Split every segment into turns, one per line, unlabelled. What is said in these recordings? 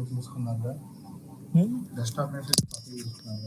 చూసుకున్నాక desktop చూసుకున్నాక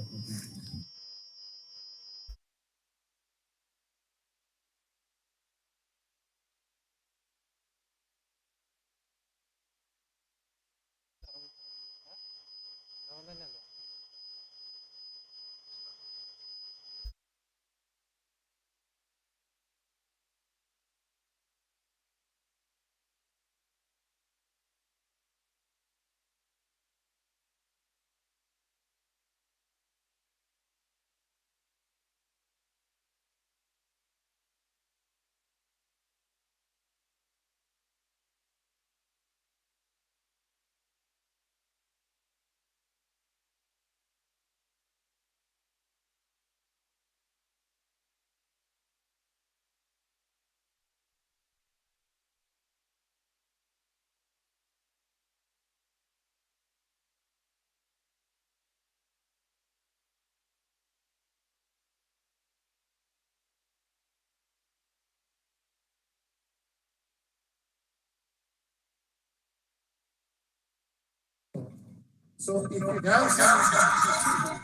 So, yeah.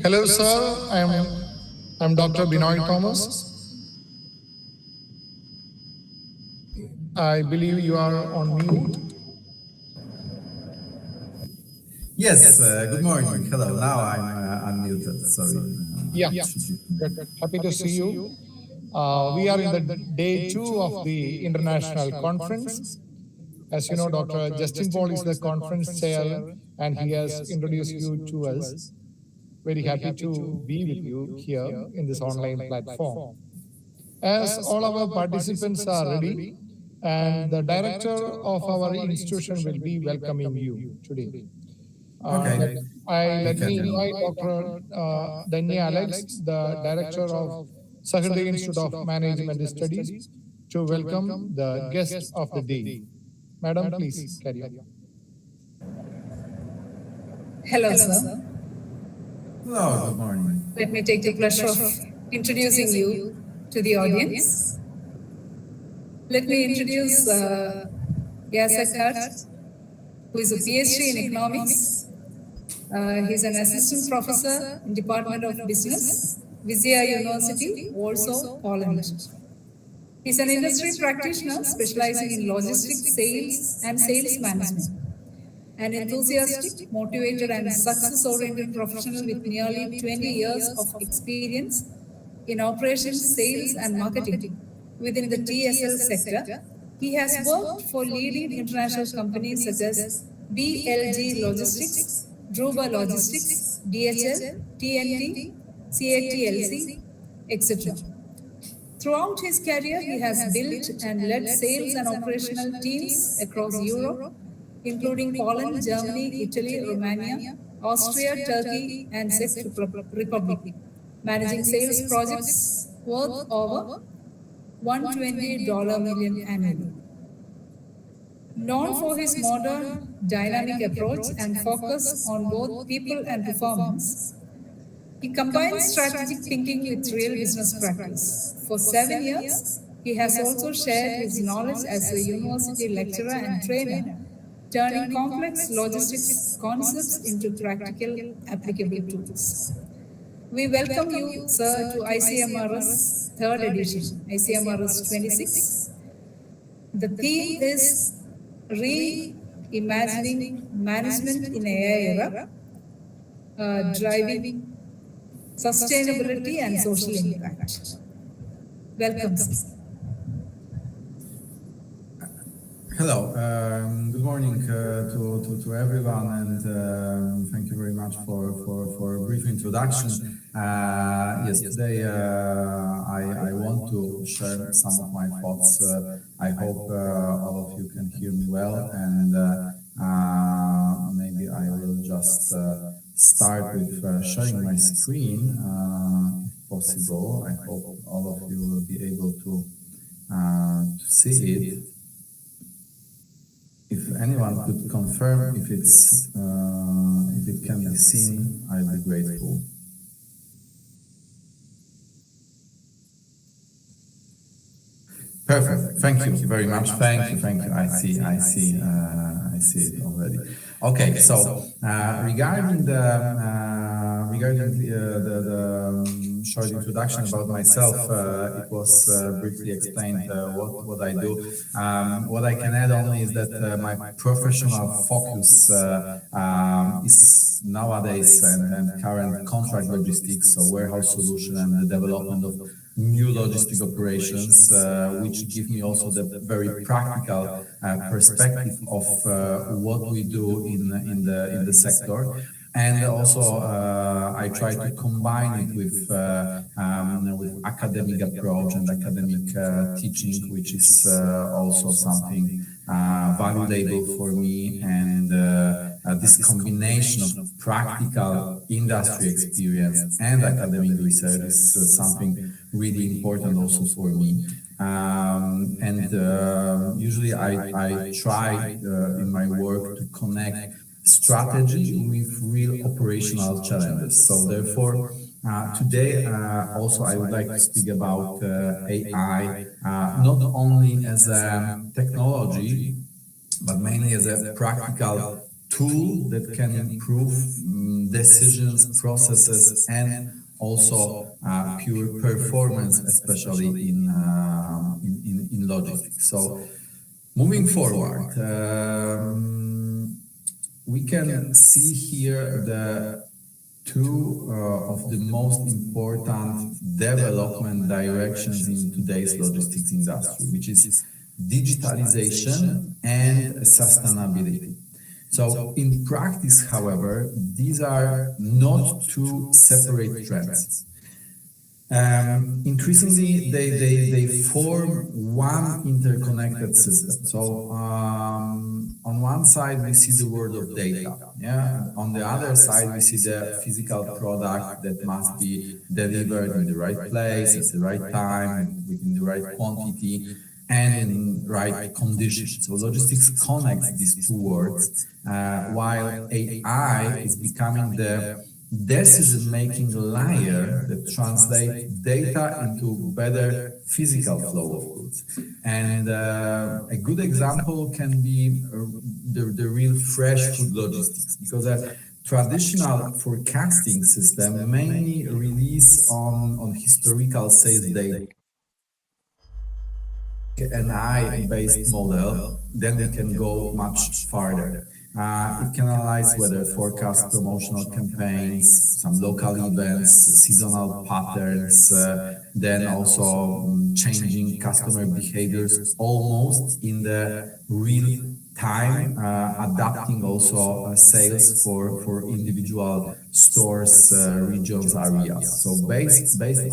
Hello, sir. I'm Dr. Binoy Thomas. I believe you are on mute.
Yes, good morning. Hello. Now I'm unmuted. Sorry.
Yeah, good. Happy to see you. We are in the day 2 of the international conference. As you know, Dr. Justin Paul is the conference chair, and he has introduced you to us. Very happy to be with you here in this online platform. As all our participants are ready, and the director of our institution will be welcoming you today.
Okay.
Let me invite Dr. Danya Alex, the director of Secondary Institute of Management Studies, to welcome the guest of the day. Madam, please carry on.
Hello, sir.
Hello, good morning.
Let me take the pleasure of introducing you to the audience. Let me introduce Jacek Karcz, who is a PhD in economics. He's an assistant professor in Department of Business, Vizia University, Warsaw, Poland. He's an industry practitioner specializing in logistics, sales, and sales management. An enthusiastic, motivated, and success-oriented professional with nearly 20 years of experience in operations, sales, and marketing within the TSL sector. He has worked for leading international companies such as BLG Logistics, Druba Logistics, DHL, TNT, CATLC, etc. Throughout his career, he has built and led sales and operational teams across Europe, including Poland, Germany, Italy, Romania, Austria, Turkey, and Czech Republic, managing sales projects worth over $120 million annually. Known for his modern, dynamic approach and focus on both people and performance, he combines strategic thinking with real business practice. For 7 years, he has also shared his knowledge as a university lecturer and trainer, turning complex logistics concepts into practical, applicable tools. We welcome you, sir, to ICMRS 3rd edition, ICMRS 26. The theme is Reimagining Management in AI Era, Driving Sustainability and Social Impact. Welcome, sir.
Hello. Good morning to everyone, and thank you very much for a brief introduction. Yes, today I want to share some of my thoughts. I hope all of you can hear me well, and maybe I will just start with sharing my screen, if possible. I hope all of you will be able to see it. If anyone could confirm if it can be seen, I'd be grateful. Perfect. Thank you very much. Thank you. I see it already. Okay. So regarding the short introduction about myself, it was briefly explained what I do. What I can add only is that my professional focus is nowadays and current contract logistics, so warehouse solution and the development of new logistic operations, which give me also the very practical perspective of what we do in the sector. And also, I try to combine it with academic approach and academic teaching, which is also something valuable for me. And this combination of practical industry experience and academic research is something really important also for me. Usually I try in my work to connect strategy with real operational challenges. So therefore, today also I would like to speak about AI, not only as a technology, but mainly as a practical tool that can improve decisions, processes, and also pure performance, especially in logistics. So moving forward, we can see here the two of the most important development directions in today's logistics industry, which is digitalization and sustainability. So in practice, however, these are not two separate trends. Increasingly, they form one interconnected system. So on one side, we see the world of data. Yeah. On the other side, we see the physical product that must be delivered in the right place, at the right time, within the right quantity, and in right conditions. So logistics connects these two worlds, while AI is becoming the decision-making layer that translates data into better physical flow of goods. And a good example can be the real fresh food logistics, because a traditional forecasting system mainly relies on historical sales data. An AI-based model, then we can go much farther. It can analyze weather forecast, promotional campaigns, some local events, seasonal patterns, then also changing customer behaviors almost in the real time, adapting also sales for individual stores, regions, areas. So based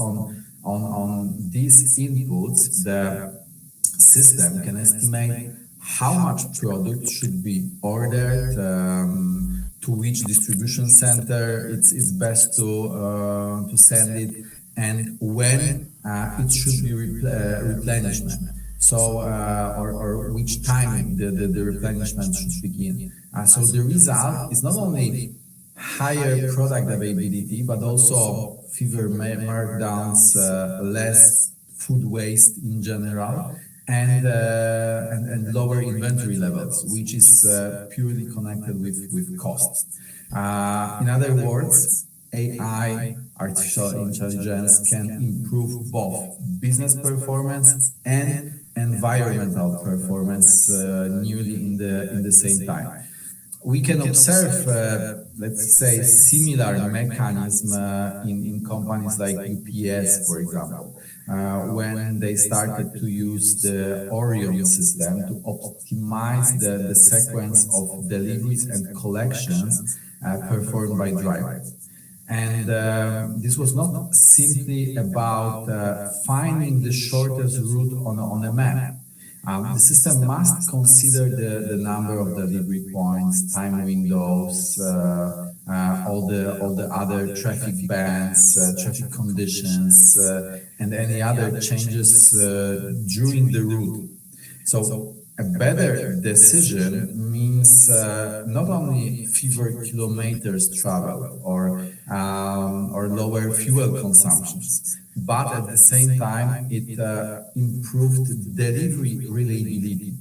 on these inputs, the system can estimate how much product should be ordered, to which distribution center it's best to send it, and when it should be replenishment. So, or which time the replenishment should begin. So the result is not only higher product availability, but also fewer markdowns, less food waste in general, and lower inventory levels, which is purely connected with costs. In other words, AI, artificial intelligence, can improve both business performance and environmental performance nearly in the same time. We can observe, let's say, similar mechanism in companies like UPS, for example, when they started to use the Orion system to optimize the sequence of deliveries and collections performed by drivers. And this was not simply about finding the shortest route on a map. The system must consider the number of delivery points, time windows, all the other traffic bans, traffic conditions, and any other changes during the route. So a better decision means not only fewer kilometers traveled or lower fuel consumptions, but at the same time it improved delivery reliability.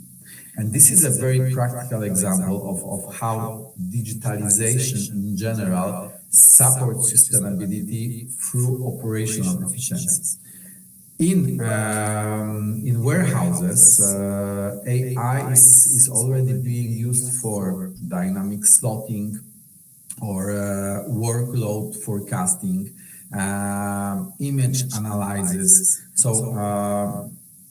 And this is a very practical example of how digitalization in general supports sustainability through operational efficiency. In warehouses, AI is already being used for dynamic slotting or workload forecasting, image analysis. So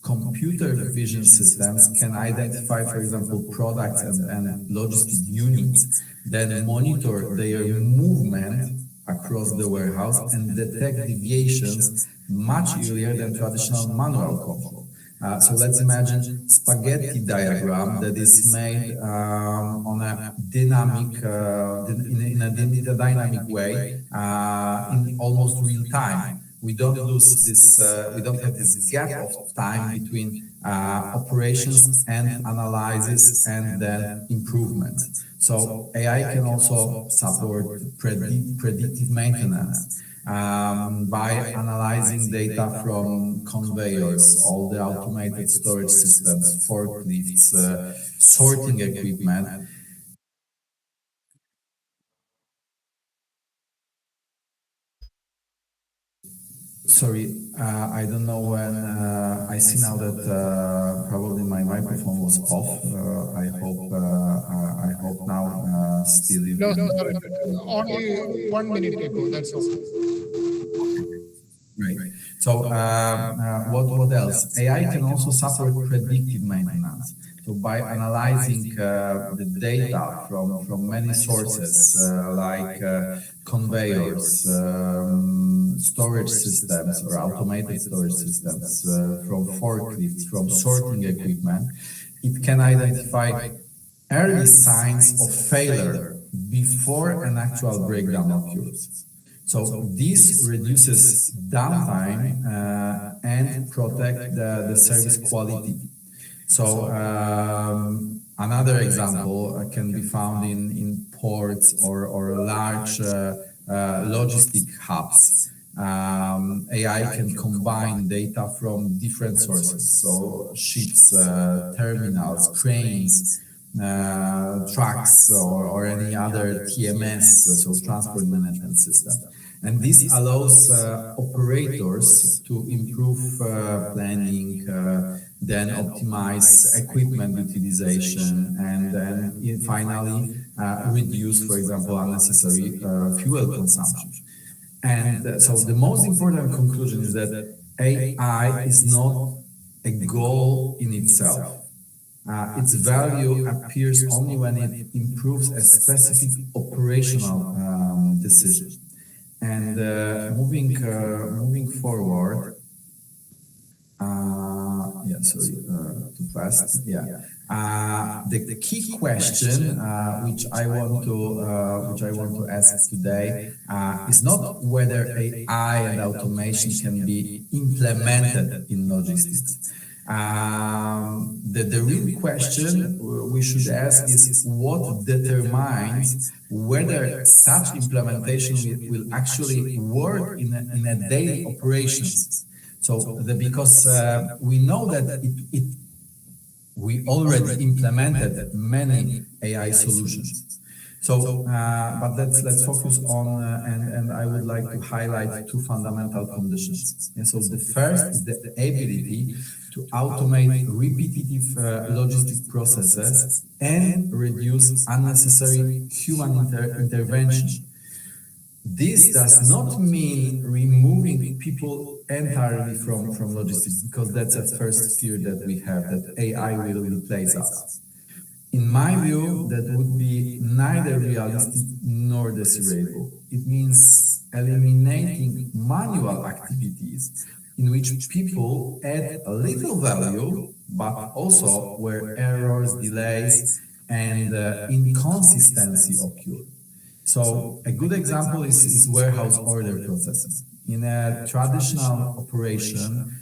computer vision systems can identify, for example, products and logistic units, then monitor their movement across the warehouse and detect deviations much earlier than traditional manual control. So let's imagine spaghetti diagram that is made on a dynamic, in a dynamic way, in almost real time. We don't lose this. We don't have this gap of time between operations and analysis and then improvement. So AI can also support predictive maintenance by analyzing data from conveyors, all the automated storage systems, forklifts, sorting equipment. sorry, I don't know when I see now that probably my microphone was off. I hope now still you
No,
can.
sir, only 1 minute ago. That's okay.
Right. So what else? AI can also support predictive maintenance. So by analyzing the data from many sources like conveyors, storage systems or automated storage systems, from forklifts, from sorting equipment, it can identify early signs of failure before an actual breakdown occurs. So this reduces downtime and protect the service quality. So another example can be found in ports or large logistic hubs. AI can combine data from different sources, so ships, terminals, cranes, trucks, or any other TMS, so transport management system. And this allows operators to improve planning, then optimize equipment utilization, and then finally reduce, for example, unnecessary fuel consumption. And so the most important conclusion is that AI is not a goal in itself. Its value appears only when it improves a specific operational decision. And moving forward, too fast. The key question which I want to ask today is not whether AI and automation can be implemented in logistics. The real question we should ask is what determines whether such implementation will actually work in a daily operations. So because we know that we already implemented many AI solutions. So, but let's focus on, and I would like to highlight two fundamental conditions. And so the first is the ability to automate repetitive logistic processes and reduce unnecessary human intervention. This does not mean removing people entirely from logistics, because that's a first fear that we have, that AI will replace us. In my view, that would be neither realistic nor desirable. It means eliminating manual activities in which people add a little value, but also where errors, delays, and inconsistency occur. So a good example is warehouse order processing. In a traditional operation,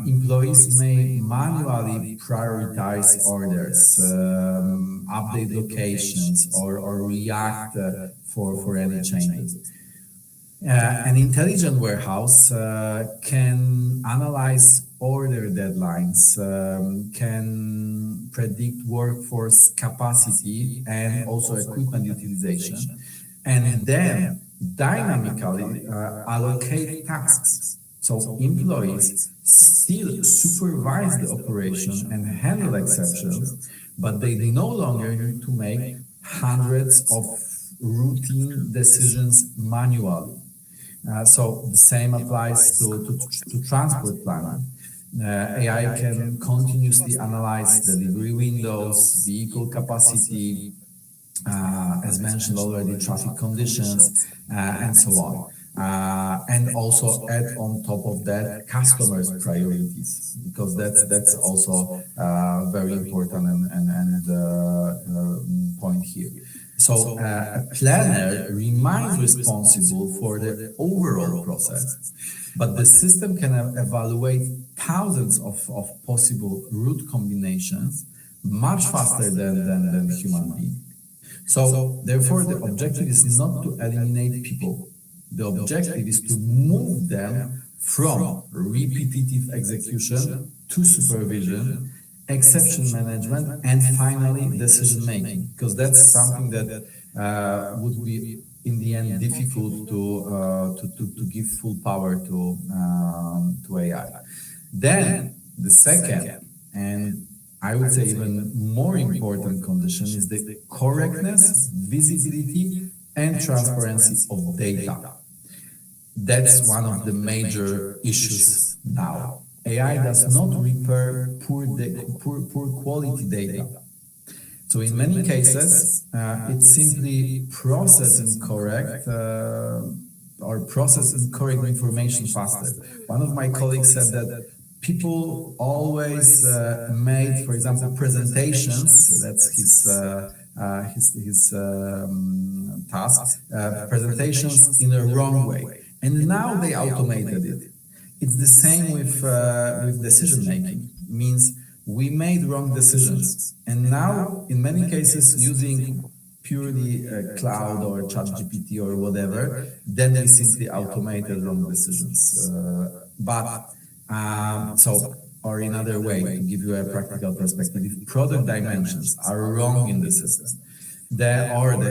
employees may manually prioritize orders, update locations, or react for any changes. An intelligent warehouse can analyze order deadlines, can predict workforce capacity and also equipment utilization, and then dynamically allocate tasks. So employees still supervise the operation and handle exceptions, but they no longer need to make hundreds of routine decisions manually. So the same applies to transport planning. AI can continuously analyze delivery windows, vehicle capacity, as mentioned already, traffic conditions, and so on. And also add on top of that customers' priorities, because that's also very important and point here. So a planner remains responsible for the overall process, but the system can evaluate thousands of possible route combinations much faster than human being. So therefore, the objective is not to eliminate people. The objective is to move them from repetitive execution to supervision, exception management, and finally decision making, because that's something that would be in the end difficult to give full power to AI. Then the second, and I would say even more important condition, is the correctness, visibility, and transparency of data. That's one of the major issues now. AI does not repair poor quality data. So in many cases, it's simply processing correct information faster. One of my colleagues said that people always made, for example, presentations. That's his task. Presentations in a wrong way, and now they automated it. It's the same with decision making. Means we made wrong decisions, and now in many cases using purely cloud or ChatGPT or whatever, then we simply automated wrong decisions. Or in another way, to give you a practical perspective, if product dimensions are wrong in the system, the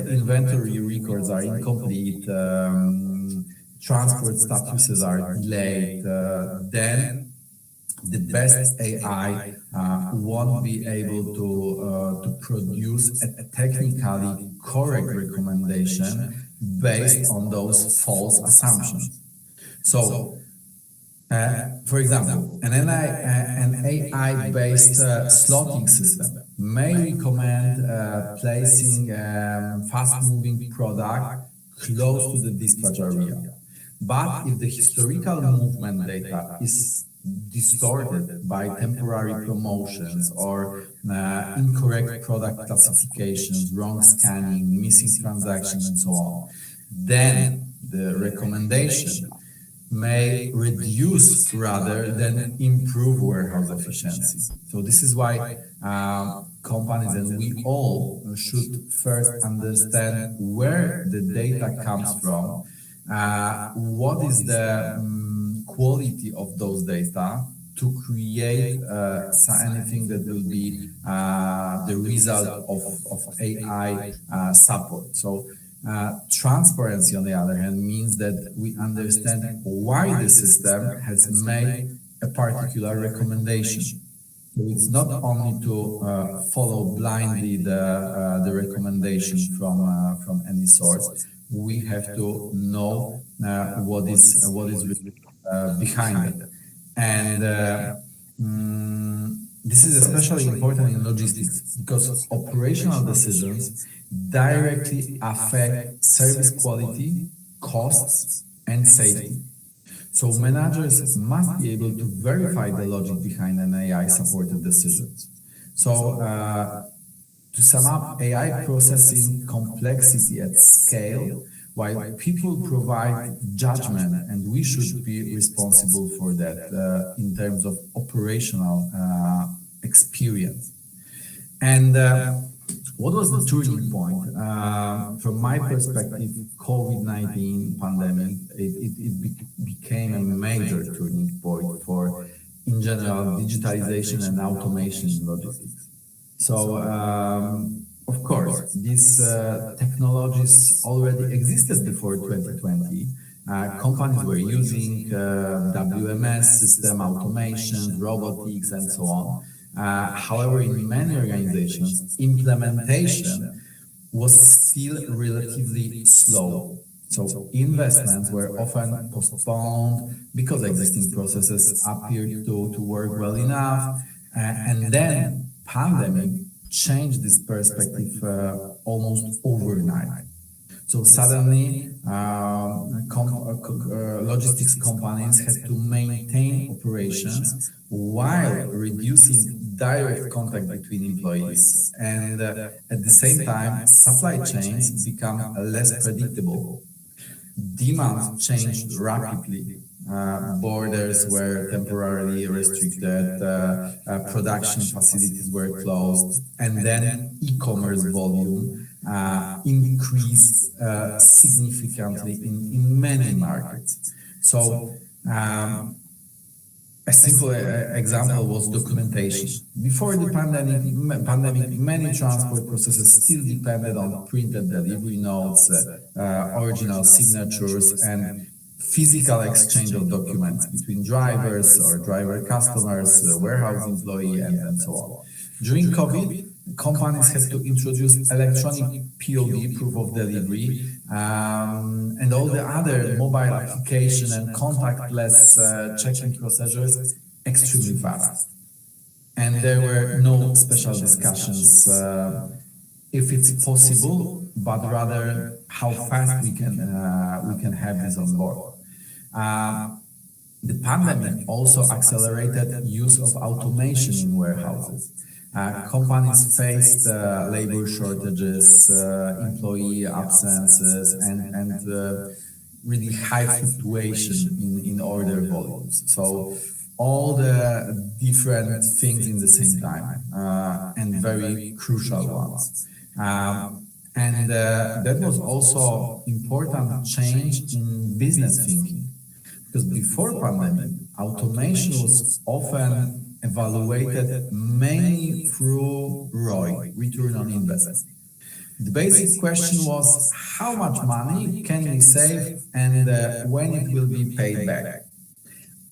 inventory records are incomplete, transport statuses are delayed, then the best AI won't be able to produce a technically correct recommendation based on those false assumptions. So, for example, an AI-based slotting system may recommend placing a fast-moving product close to the dispatch area. But if the historical movement data is distorted by temporary promotions or incorrect product classifications, wrong scanning, missing transactions, and so on, then the recommendation may reduce rather than improve warehouse efficiency. So this is why companies and we all should first understand where the data comes from, what is the quality of those data to create anything that will be the result of AI support. So transparency, on the other hand, means that we understand why the system has made a particular recommendation. So it's not only to follow blindly the recommendation from any source. We have to know what is really behind it, and this is especially important in logistics because operational decisions directly affect service quality, costs, and safety. So managers must be able to verify the logic behind an AI-supported decisions. So to sum up, AI processing complexity at scale, while people provide judgment, and we should be responsible for that in terms of operational experience. And what was the turning point? From my perspective, COVID-19 pandemic, it became a major turning point for, in general, digitalization and automation in logistics. So, of course, these technologies already existed before 2020. Companies were using WMS system, automation, robotics, and so on. However, in many organizations, implementation was still relatively slow. So investments were often postponed because existing processes appeared to work well enough. And then pandemic changed this perspective almost overnight. So suddenly, logistics companies had to maintain operations while reducing direct contact between employees. And at the same time, supply chains become less predictable. Demand changed rapidly. Borders were temporarily restricted, production facilities were closed, and then e-commerce volume increased significantly in many markets. So A simple example was documentation. Before the pandemic, many transport processes still depended on printed delivery notes, original signatures, and physical exchange of documents between drivers or driver customers, warehouse employee, and so on. During COVID, companies had to introduce electronic POD, proof of delivery, and all the other mobile application and contactless checking procedures extremely fast. And there were no special discussions if it's possible, but rather how fast we can have this on board. The pandemic also accelerated use of automation in warehouses. Companies faced labor shortages, employee absences, and really high fluctuation in order volumes. So all the different things in the same time, and very crucial ones. And that was also important change in business thinking, because before pandemic, automation was often evaluated mainly through ROI, return on investment. The basic question was how much money can we save and when it will be paid back.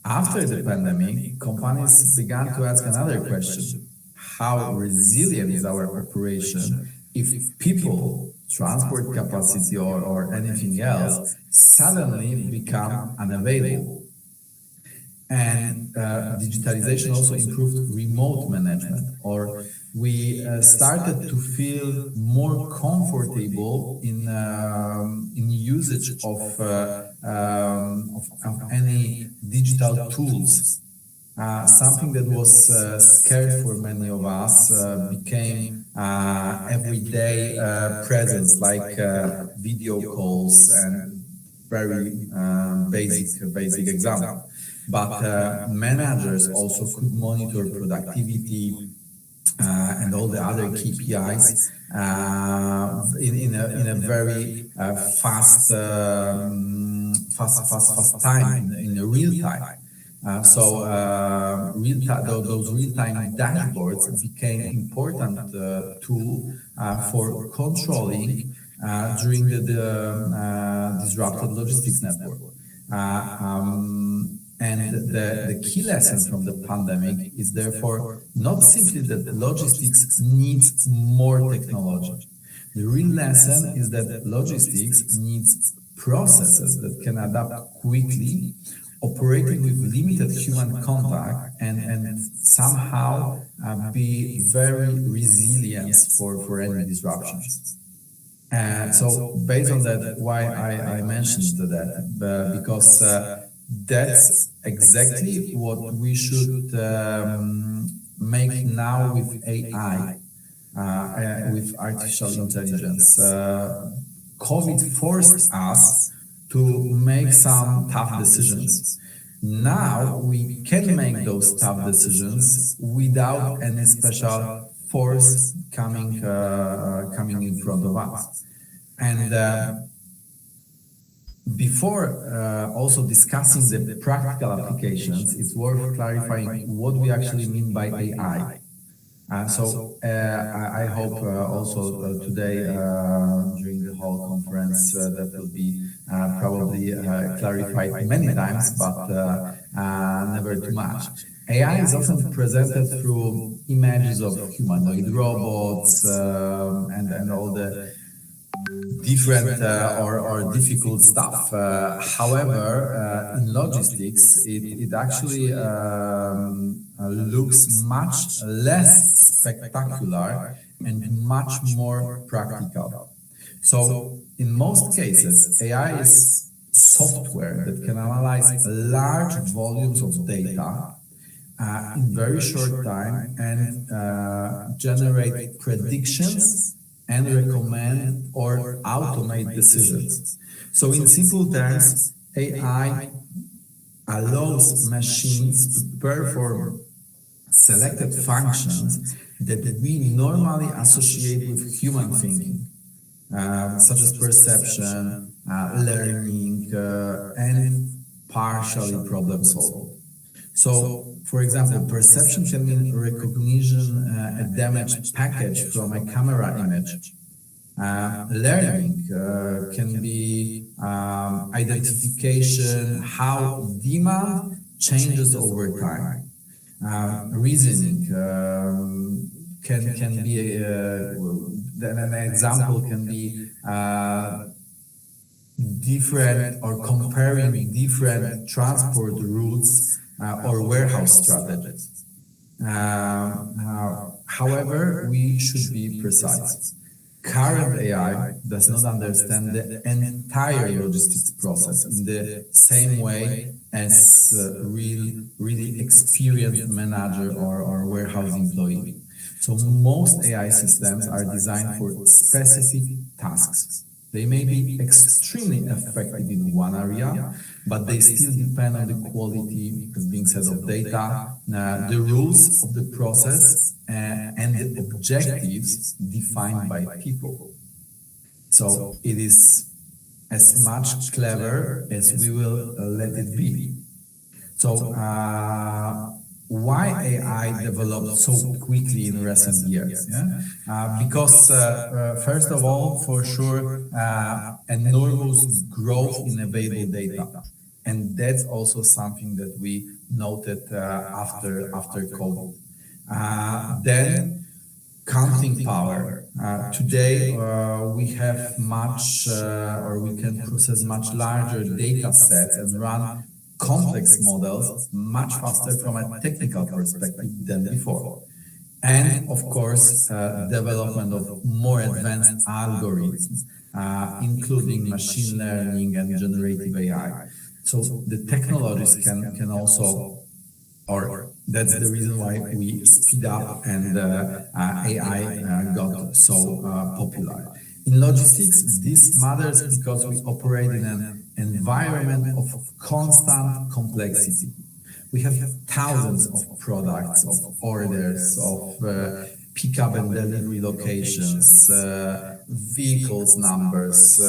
After the pandemic, companies began to ask another question: how resilient is our operation if people, transport capacity, or anything else suddenly become unavailable? And digitalization also improved remote management, or we started to feel more comfortable in usage of any digital tools. Something that was scared for many of us became everyday presence, like video calls and very basic example. But managers also could monitor productivity and all the other KPIs in a very fast time, in a real time. Those real-time dashboards became important tool for controlling during the disrupted logistics network. And the key lesson from the pandemic is therefore not simply that logistics needs more technology. The real lesson is that logistics needs processes that can adapt quickly, operating with limited human contact, and somehow be very resilient for any disruptions. So based on that, why I mentioned that, because that's exactly what we should make now with AI, with artificial intelligence. COVID forced us to make some tough decisions. Now we can make those tough decisions without any special force coming in front of us. And before also discussing the practical applications, it's worth clarifying what we actually mean by AI. I hope also today during the whole conference that will be probably clarified many times, but never too much. AI is often presented through images of humanoid robots and all the different or difficult stuff. However, in logistics, it actually looks much less spectacular and much more practical. So, in most cases, AI is software that can analyze large volumes of data in very short time and generate predictions and recommend or automate decisions. So in simple terms, AI allows machines to perform selected functions that we normally associate with human thinking, such as perception, learning, and partially problem solving. So, for example, perception can mean recognition a damaged package from a camera image. Learning can be identification how demand changes over time. Reasoning can be an example can be different or comparing different transport routes or warehouse strategies. However, we should be precise. Current AI does not understand the entire logistics process in the same way as really experienced manager or warehouse employee. So most AI systems are designed for specific tasks. They may be extremely effective in one area, but they still depend on the quality, as being said, of data, the rules of the process, and the objectives defined by people. So it is as much clever as we will let it be. So why AI developed so quickly in recent years? Because first of all, for sure, enormous growth in available data, and that's also something that we noted after COVID. Then counting power. Today we have much, or we can process much larger data sets and run complex models much faster from a technical perspective than before. And of course, development of more advanced algorithms, including machine learning and generative AI. So the technologies can also, or that's the reason why we speed up and AI got so popular. In logistics, this matters because we operate in an environment of constant complexity. We have thousands of products, of orders, of pickup and delivery locations, vehicles numbers,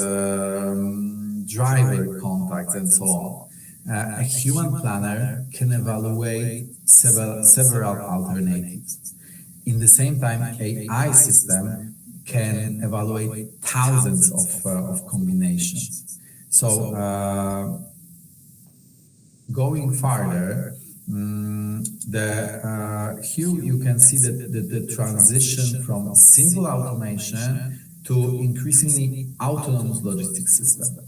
driver contacts, and so on. A human planner can evaluate several alternatives. In the same time, AI system can evaluate thousands of combinations. So going farther, here you can see that the transition from simple automation to increasingly autonomous logistics system.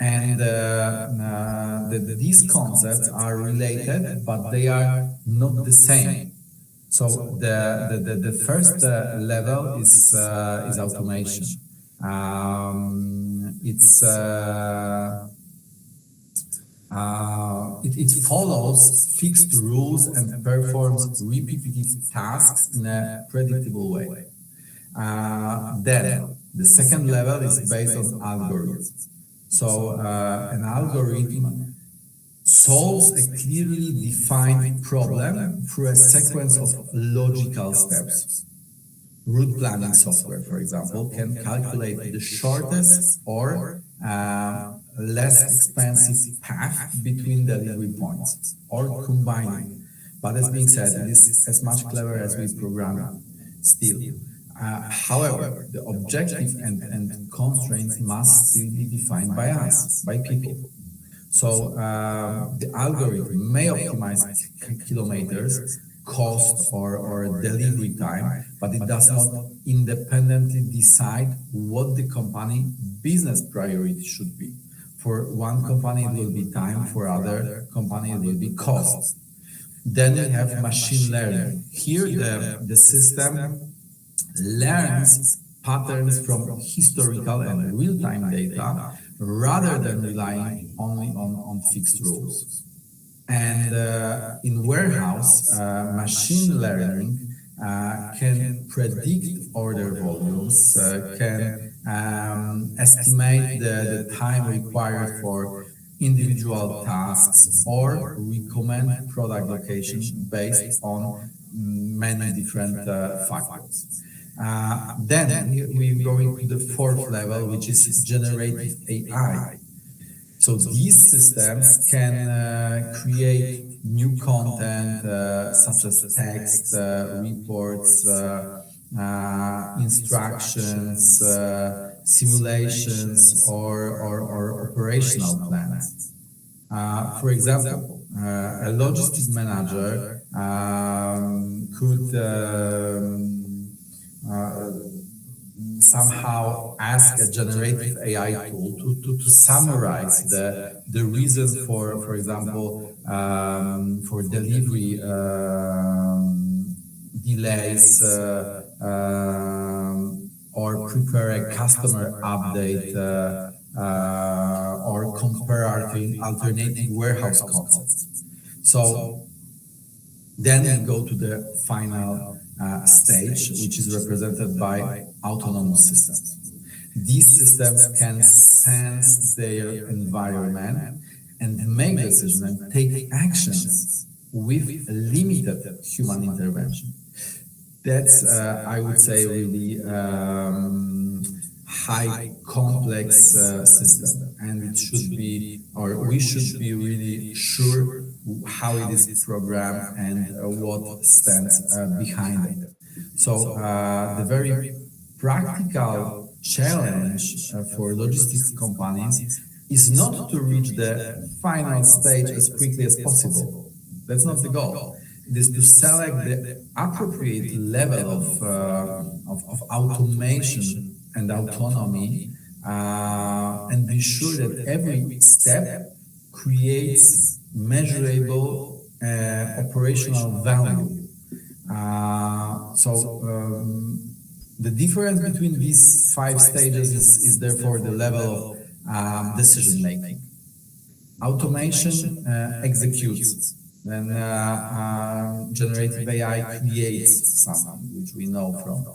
And these concepts are related, but they are not the same. So the first level is automation. It follows fixed rules and performs repetitive tasks in a predictable way. Then the second level is based on algorithms. So an algorithm solves a clearly defined problem through a sequence of logical steps. Route planning software, for example, can calculate the shortest or less expensive path between delivery points, or combining. But as being said, it is as much clever as we program still. However, the objective and constraints must still be defined by us, by people. So the algorithm may optimize kilometers, cost, or delivery time, but it does not independently decide what the company business priority should be. For one company, it will be time. For other company, it will be cost. Then we have machine learning. Here, the system learns patterns from historical and real-time data rather than relying only on fixed rules. And in warehouse, machine learning can predict order volumes, can estimate the time required for individual tasks, or recommend product locations based on many different factors. Then we're going to the fourth level, which is generative AI. So these systems can create new content such as text, reports, instructions, simulations, or operational plans. For example, a logistics manager could somehow ask a generative AI tool to summarize the reason for example, for delivery delays or prepare a customer update or compare alternative warehouse concepts. So then we go to the final stage, which is represented by autonomous systems. These systems can sense their environment and make decisions and take actions with limited human intervention. That's, I would say, really high complex system, and it should be, or we should be really sure how it is programmed and what stands behind it. So the very practical challenge for logistics companies is not to reach the final stage as quickly as possible. That's not the goal. It is to select the appropriate level of automation and autonomy and be sure that every step creates measurable operational value. The difference between these 5 stages is therefore the level of decision making. Automation executes, then generative AI creates something, which we know from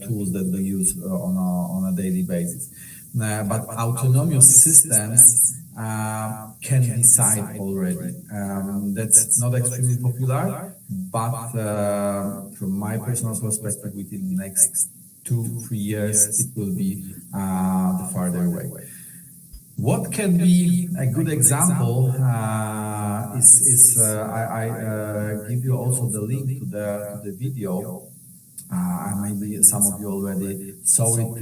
tools that we use on a daily basis. But autonomous systems can decide already. That's not extremely popular, but from my personal perspective, within the next 2-3 years, it will be the farther way. What can be a good example is I give you also the link to the video. Maybe some of you already saw it,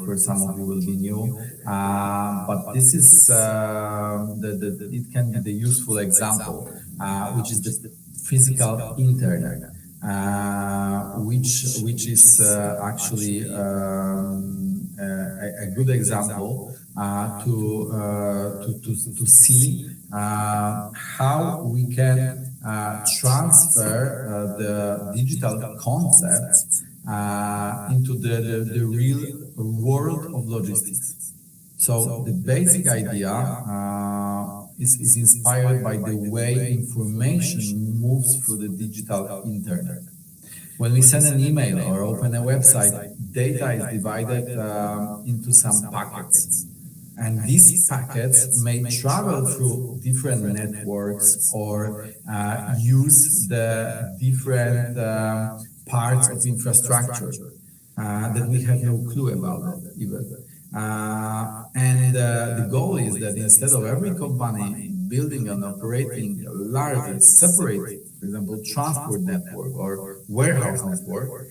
for some of you will be new, but this is it can be the useful example, which is the physical internet, which is actually a good example to see how we can transfer the digital concepts into the real world of logistics. So the basic idea is inspired by the way information moves through the digital internet. When we send an email or open a website, data is divided into some packets. And these packets may travel through different networks or use the different parts of infrastructure that we have no clue about even. And the goal is that instead of every company building and operating a large, separate, for example, transport network or warehouse network,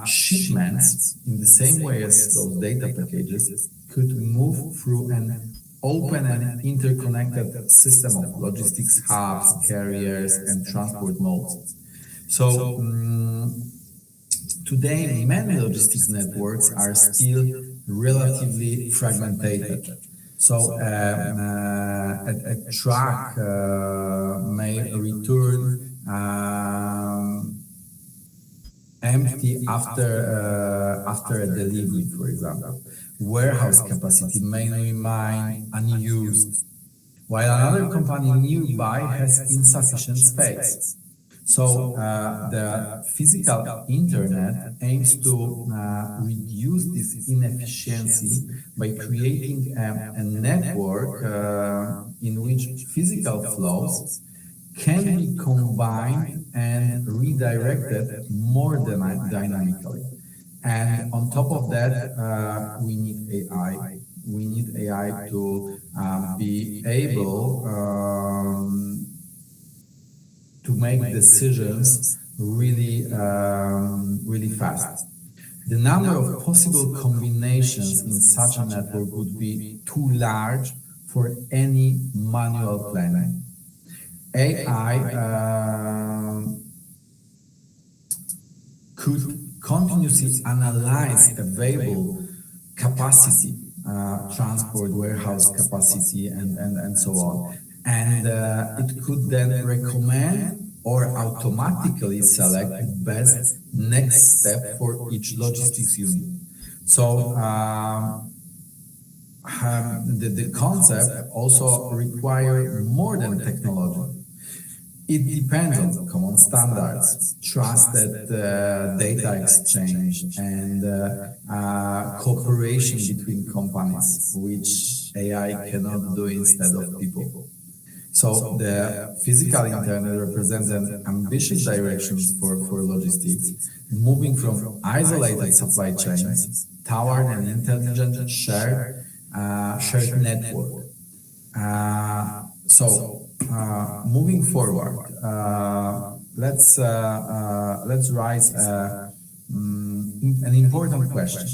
shipments, in the same way as those data packages, could move through an open and interconnected system of logistics hubs, carriers, and transport modes. So today, many logistics networks are still relatively fragmented. So a truck may return empty after a delivery, for example. Warehouse capacity may remain unused, while another company nearby has insufficient space. So the physical internet aims to reduce this inefficiency by creating a network in which physical flows can be combined and redirected more dynamically. And on top of that, we need AI we need AI to be able to make decisions really fast. The number of possible combinations in such a network would be too large for any manual planning. AI could continuously analyze available capacity, transport, warehouse capacity, and so on. And it could then recommend or automatically select the best next step for each logistics unit. So the concept also requires more than technology. It depends on common standards, trusted data exchange, and cooperation between companies, which AI cannot do instead of people. So the physical internet represents an ambitious direction for logistics, moving from isolated supply chains toward an intelligent shared network. Moving forward, let's raise an important question: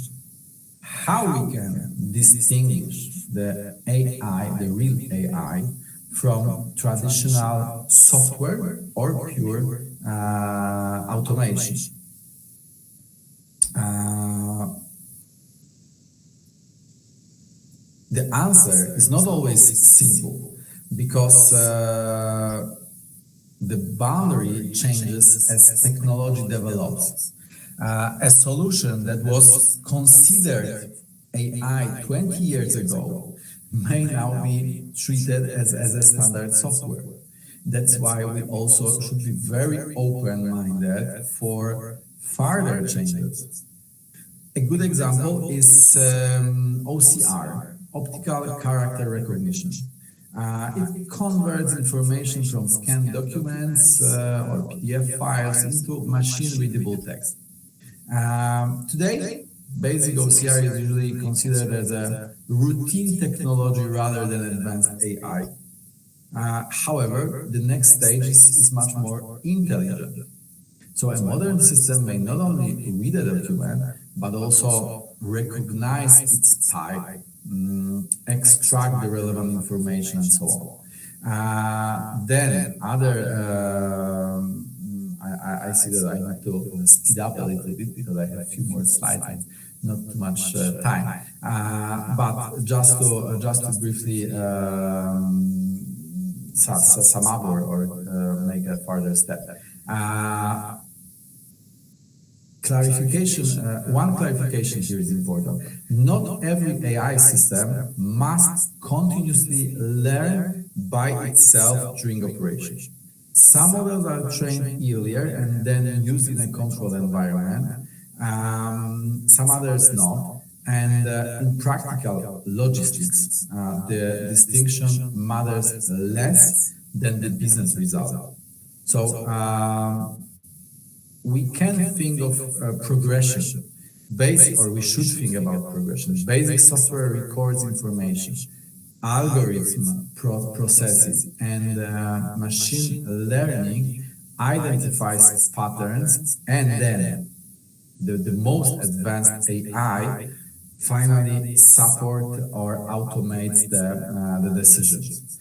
how we can distinguish the AI, the real AI, from traditional software or pure automation. The answer is not always simple, because the boundary changes as technology develops. A solution that was considered AI 20 years ago may now be treated as a standard software. That's why we also should be very open-minded for further changes. A good example is OCR, optical character recognition. It converts information from scanned documents or PDF files into machine-readable text. Today, basic OCR is usually considered as a routine technology rather than advanced AI. However, the next stage is much more intelligent. So a modern system may not only read a document, but also recognize its type, extract the relevant information, and so on. Then I see that I need to speed up a little bit because I have a few more slides and not too much time. But just to briefly sum up or make a further step. One clarification here is important. Not every AI system must continuously learn by itself during operation. Some models are trained earlier and then used in a controlled environment. Some others not. And in practical logistics, the distinction matters less than the business result. So we can think of progression, we should think about progression. Basic software records information, algorithm processes, and machine learning identifies patterns, and then the most advanced AI finally support or automates the decisions.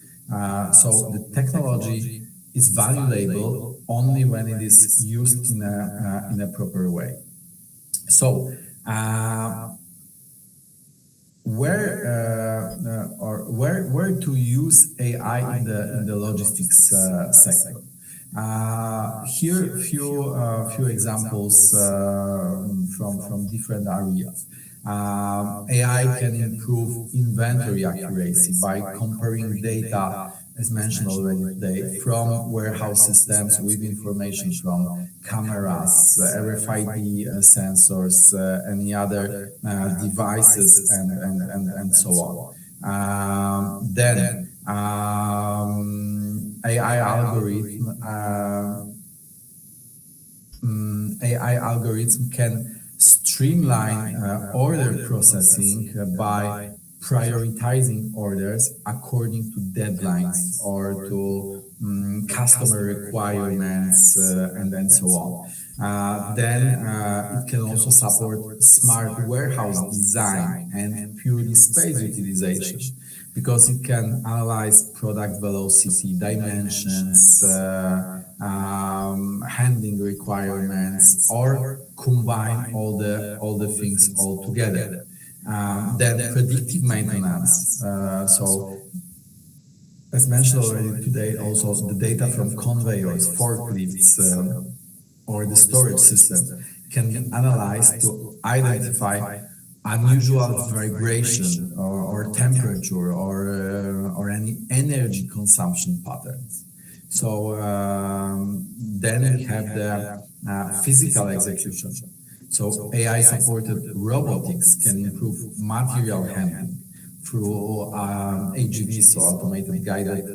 So the technology is valuable only when it is used in a proper way. So where to use AI in the logistics sector? Here few examples from different areas. AI can improve inventory accuracy by comparing data, as mentioned already today, from warehouse systems with information from cameras, RFID sensors, any other devices, and so on. Then AI algorithm can streamline order processing by prioritizing orders according to deadlines or to customer requirements and then so on. Then it can also support smart warehouse design and purely space utilization, because it can analyze product velocity, dimensions, handling requirements, or combine all the things all together. Then predictive maintenance. So, as mentioned already today, also the data from conveyors, forklifts, or the storage system can be analyzed to identify unusual vibration or temperature or any energy consumption patterns. So then we have the physical execution. So AI-supported robotics can improve material handling through AGVs, so automated guided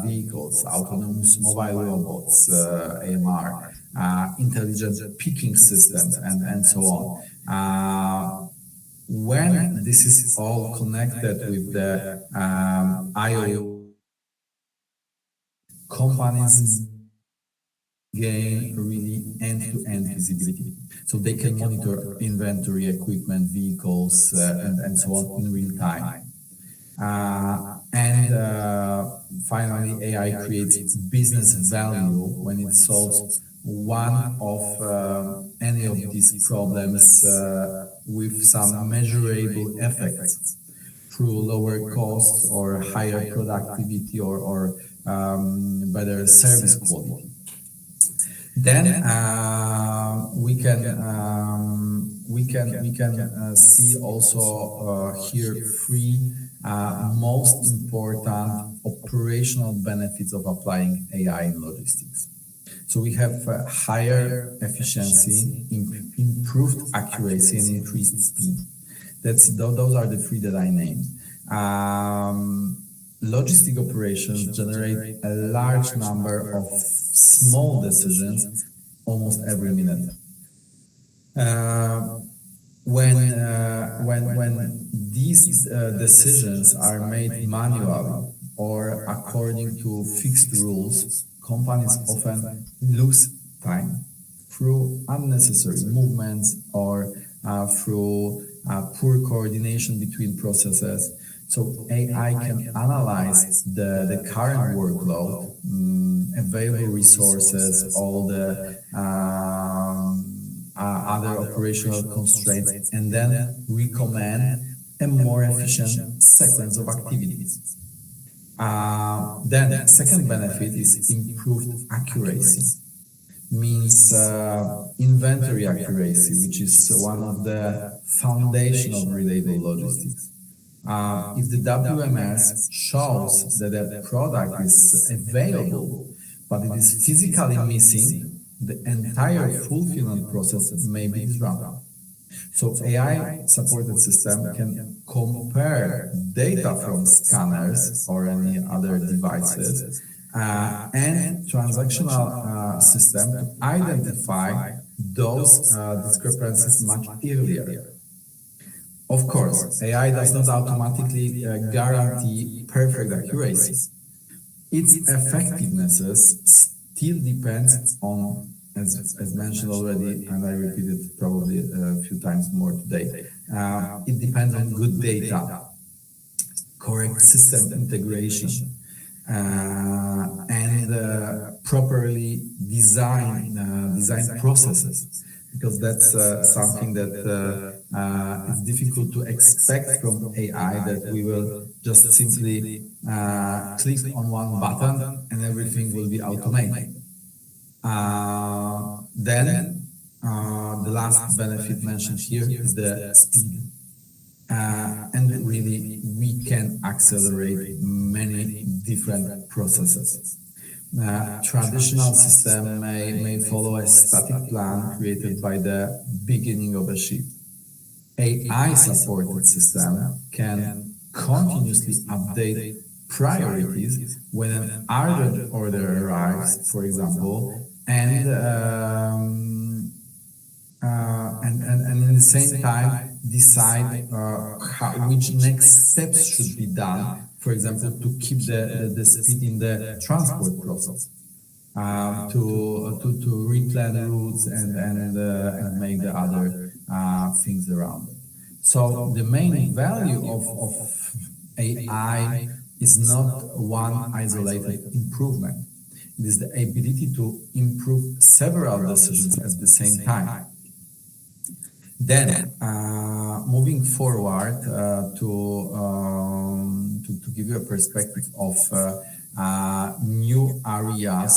vehicles, autonomous mobile robots, AMR, intelligent picking systems, and so on. When this is all connected with the IoT, companies gain really end-to-end visibility. So they can monitor inventory, equipment, vehicles, and so on in real time. Finally, AI creates business value when it solves one of any of these problems with some measurable effects through lower costs or higher productivity or better service quality. Then we can see also here three most important operational benefits of applying AI in logistics. So we have higher efficiency, improved accuracy, and increased speed. Those are the three that I named. Logistic operations generate a large number of small decisions almost every minute. When these decisions are made manually or according to fixed rules, companies often lose time through unnecessary movements or through poor coordination between processes. So AI can analyze the current workload, available resources, all the other operational constraints, and then recommend a more efficient sequence of activities. Then the second benefit is improved accuracy. Means inventory accuracy, which is one of the foundation of reliable logistics. If the WMS shows that a product is available, but it is physically missing, the entire fulfillment process may be disrupted. So AI-supported system can compare data from scanners or any other devices and transactional system to identify those discrepancies much earlier. Of course, AI does not automatically guarantee perfect accuracy. Its effectiveness still depends on, as mentioned already, and I repeat it probably a few times more today, it depends on good data, correct system integration, and properly design processes, because that's something that is difficult to expect from AI, that we will just simply click on one button and everything will be automated. Then the last benefit mentioned here is the speed. And really, we can accelerate many different processes. Traditional system may follow a static plan created by the beginning of a shift. AI-supported system can continuously update priorities when an urgent order arrives, for example, and in the same time decide which next steps should be done, for example, to keep the speed in the transport process, to replan routes and make the other things around it. So the main value of AI is not one isolated improvement. It is the ability to improve several decisions at the same time. Then, moving forward to give you a perspective of new areas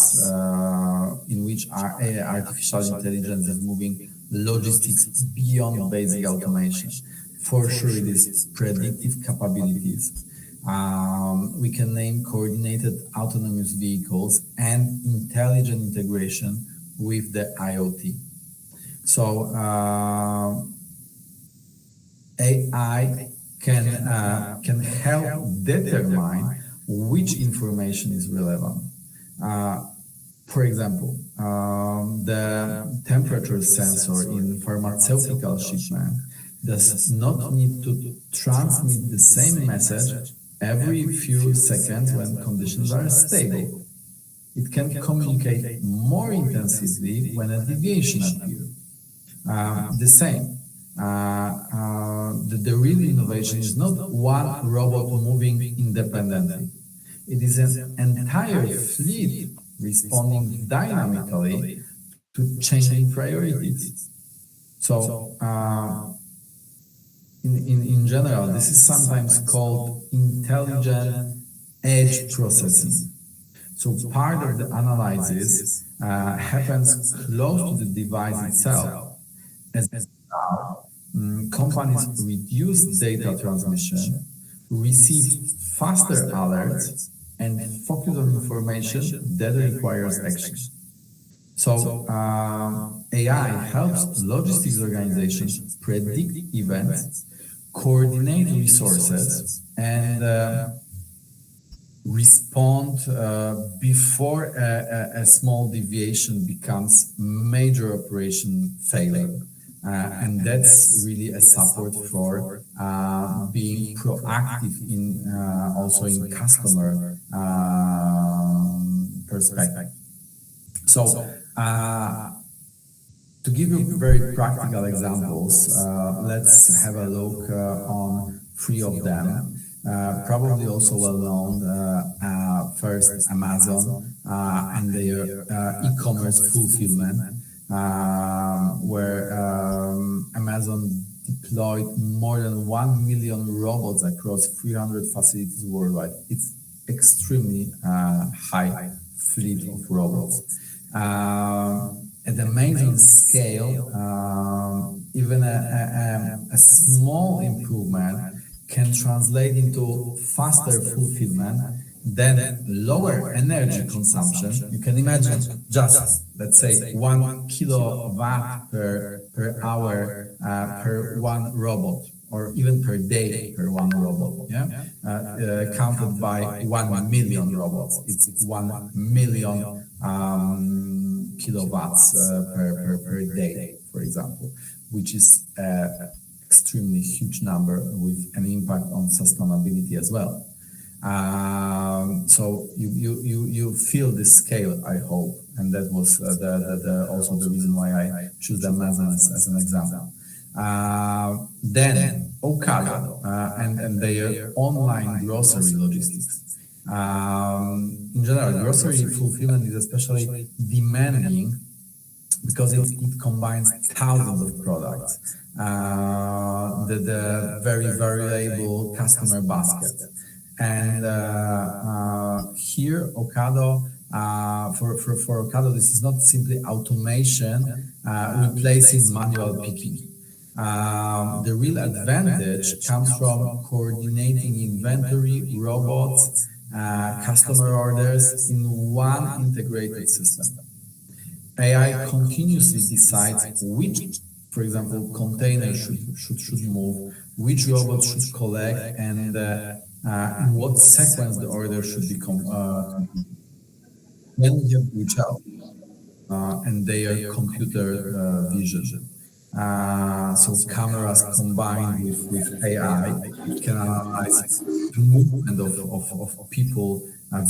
in which artificial intelligence is moving logistics beyond basic automation. For sure, it is predictive capabilities. We can name coordinated autonomous vehicles and intelligent integration with the IoT. So AI can help determine which information is relevant. For example, the temperature sensor in pharmaceutical shipment does not need to transmit the same message every few seconds when conditions are stable. It can communicate more intensively when a deviation appears. The same. The real innovation is not one robot moving independently. It is an entire fleet responding dynamically to changing priorities. So, in general, this is sometimes called intelligent edge processing. So part of the analysis happens close to the device itself. As now, companies reduce data transmission, receive faster alerts, and focus on information that requires action. So AI helps logistics organizations predict events, coordinate resources, and respond before a small deviation becomes major operation failure. And that's really a support for being proactive in also in customer perspective. So to give you very practical examples, let's have a look on three of them. Probably also well known, first Amazon and their e-commerce fulfillment, where Amazon deployed more than 1 million robots across 300 facilities worldwide. It's extremely high fleet of robots. At the amazing scale, even a small improvement can translate into faster fulfillment, then lower energy consumption. You can imagine just, let's say, 1 kilowatt per hour per one robot, or even per day per one robot, counted by 1 million robots. It's 1 million kilowatts per day, for example, which is extremely huge number with an impact on sustainability as well. So you feel the scale, I hope, and that was also the reason why I choose Amazon as an example. Then Ocado and their online grocery logistics. In general, grocery fulfillment is especially demanding because it combines thousands of products. The very variable customer basket. And here, Ocado, for Ocado, this is not simply automation replacing manual picking. The real advantage comes from coordinating inventory, robots, customer orders in one integrated system. AI continuously decides which, for example, container should move, which robot should collect, and in what sequence the order should become. Then we have reach out and their computer vision. So cameras combined with AI can analyze the movement of people,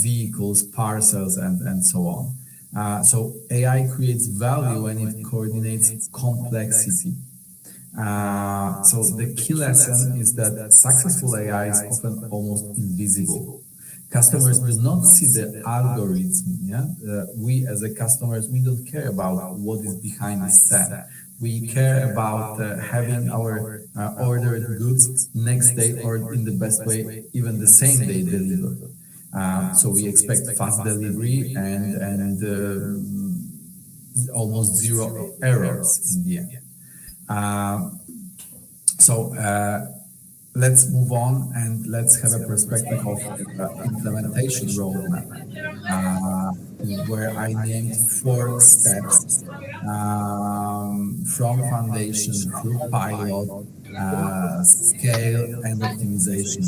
vehicles, parcels, and so on. So AI creates value when it coordinates complexity. So the key lesson is that successful AI is often almost invisible. Customers do not see the algorithm. Yeah, we as a customers, we don't care about what is behind the scene. We care about having our ordered goods next day, or in the best way, even the same day delivered. So we expect fast delivery and almost zero errors in the end. So let's move on and let's have a perspective of implementation roadmap, where I named 4 steps from foundation through pilot, scale, and optimization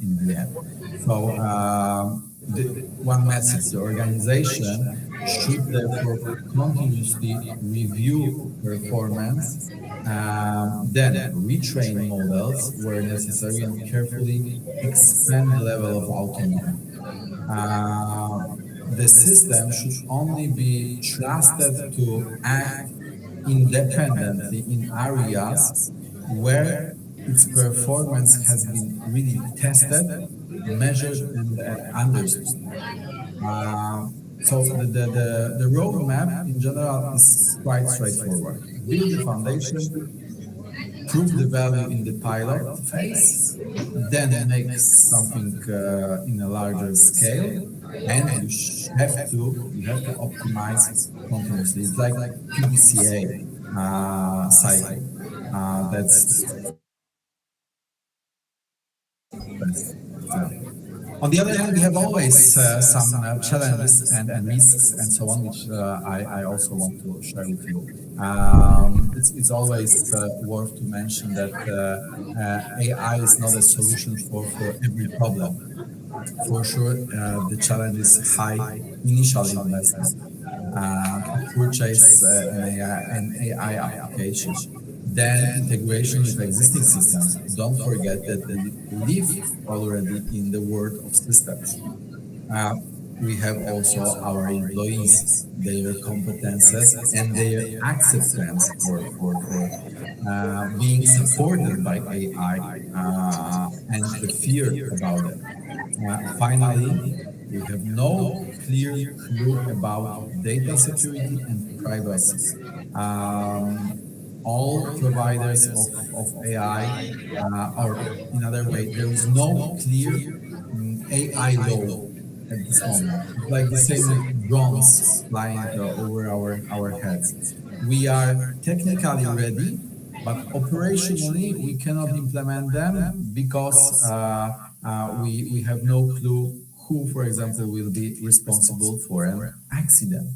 in the end. So one message: the organization should therefore continuously review performance, then retrain models where necessary, and carefully expand the level of autonomy. The system should only be trusted to act independently in areas where its performance has been really tested, measured, and understood. So the roadmap in general is quite straightforward. Build the foundation, prove the value in the pilot phase, then make something in a larger scale, and you have to optimize continuously. It's like PDCA cycle. That's on the other hand, we have always some challenges and risks and so on, which I also want to share with you. It's always worth to mention that AI is not a solution for every problem. For sure, the challenge is high initial investment to purchase an AI application. Then integration with existing systems. Don't forget that we live already in the world of systems. We have also our employees, their competences, and their acceptance for being supported by AI, and the fear about it. Finally, we have no clear clue about data security and privacy. All providers of AI, or in other way, there is no clear AI law at this moment. It's like the same drones flying over our heads. We are technically ready, but operationally we cannot implement them because we have no clue who, for example, will be responsible for an accident.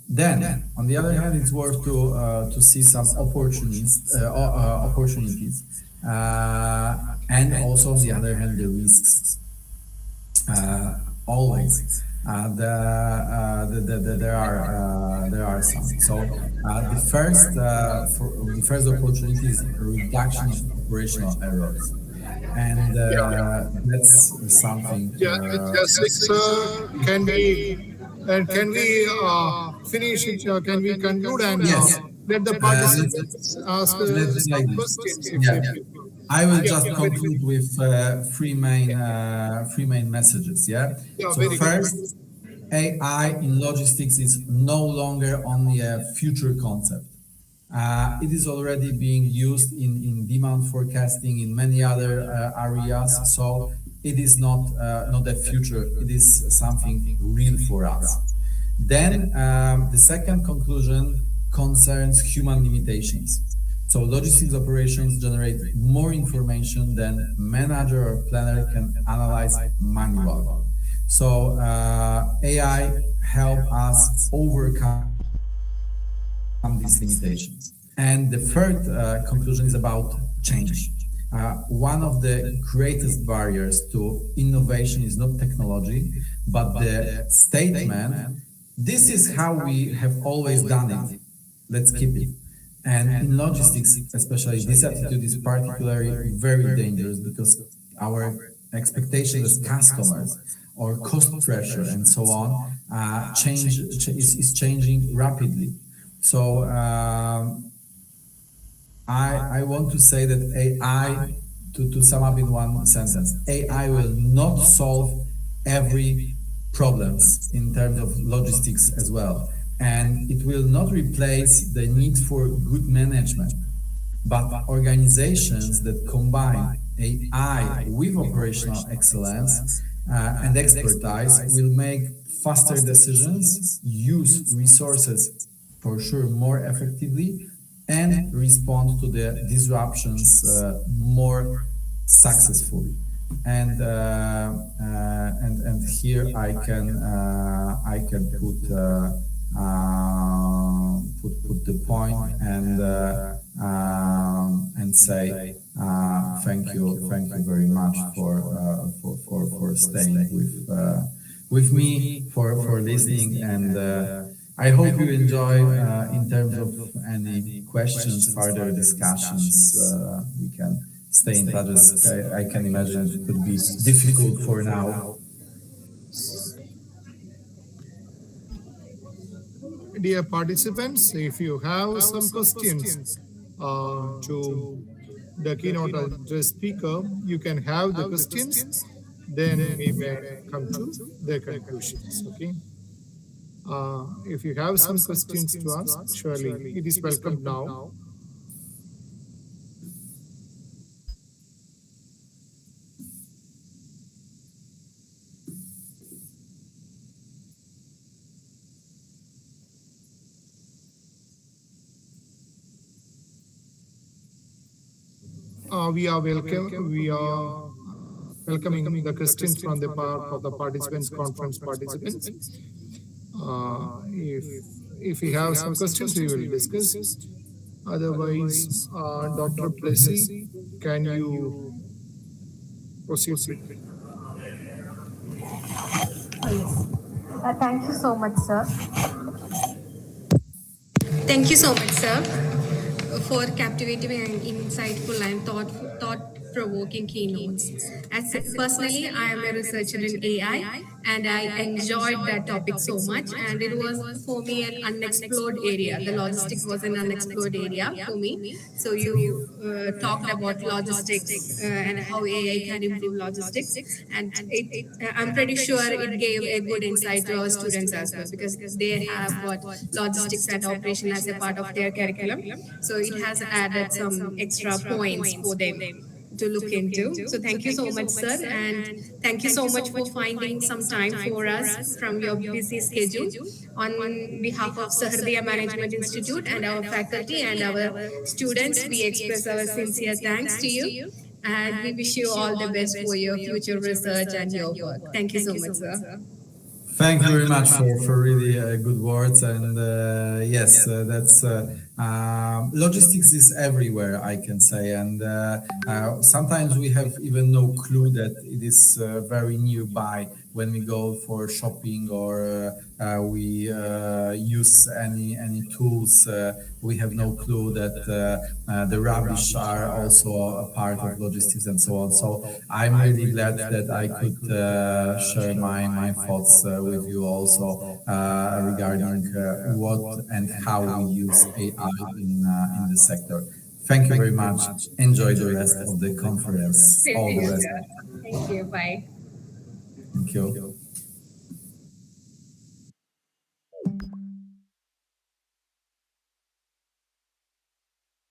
Then, on the other hand, it's worth to see some opportunities, and also on the other hand, the risks. Always, there are some. So the first opportunity is reduction of operational errors, and that's something.
Jacek, sir, can we finish it? Can we conclude and let the participants ask some questions?
I will just conclude with three main messages. Yeah. So first, AI in logistics is no longer only a future concept. It is already being used in demand forecasting in many other areas. So it is not a future. It is something real for us. Then the second conclusion concerns human limitations. So logistics operations generate more information than manager or planner can analyze manually. So AI help us overcome these limitations. And the third conclusion is about change. One of the greatest barriers to innovation is not technology, but the statement, this is how we have always done it. let's keep it. And in logistics, especially, this attitude is particularly very dangerous because our expectations as customers or cost pressure and so on is changing rapidly. So I want to say that AI, to sum up in one sentence, AI will not solve every problems in terms of logistics as well. And it will not replace the need for good management. But organizations that combine AI with operational excellence and expertise will make faster decisions, use resources for sure more effectively, and respond to the disruptions more successfully. And here I can put the point and say thank you very much for staying with me, for listening, and I hope you enjoy. In terms of any questions, further discussions, we can stay in touch. I can imagine it could be difficult for now.
Dear participants, if you have some questions to the keynote address speaker, you can have the questions, then we may come to the conclusions. Okay. If you have some questions to ask, surely it is welcome now. We are welcoming the questions from the part of the participants, conference participants. If we have some questions, we will discuss. Otherwise, Dr. Plessy, can you proceed?
Thank you so much, sir.
Thank you so much, sir, for captivating and insightful and thought-provoking keynotes. As personally, I am a researcher in AI, and I enjoyed that topic so much. And it was for me an unexplored area. The logistics was an unexplored area for me. So you talked about logistics and how AI can improve logistics, and I'm pretty sure it gave a good insight to our students as well, because they have got logistics and operation as a part of their curriculum. So it has added some extra points for them to look into. So thank you so much, sir, and thank you so much for finding some time for us from your busy schedule. On behalf of Sahardaya Management Institute and our faculty and our students, we express our sincere thanks to you, and we wish you all the best for your future research and your work. Thank you so much, sir.
Thank you very much for really good words. And yes, that's logistics is everywhere, I can say. And sometimes we have even no clue that it is very nearby when we go for shopping or we use any tools. We have no clue that the rubbish are also a part of logistics and so on. So I'm really glad that I could share my thoughts with you also regarding what and how we use AI in the sector. Thank you very much. Enjoy the rest of the conference. All the best.
Thank you. Bye.
Thank you.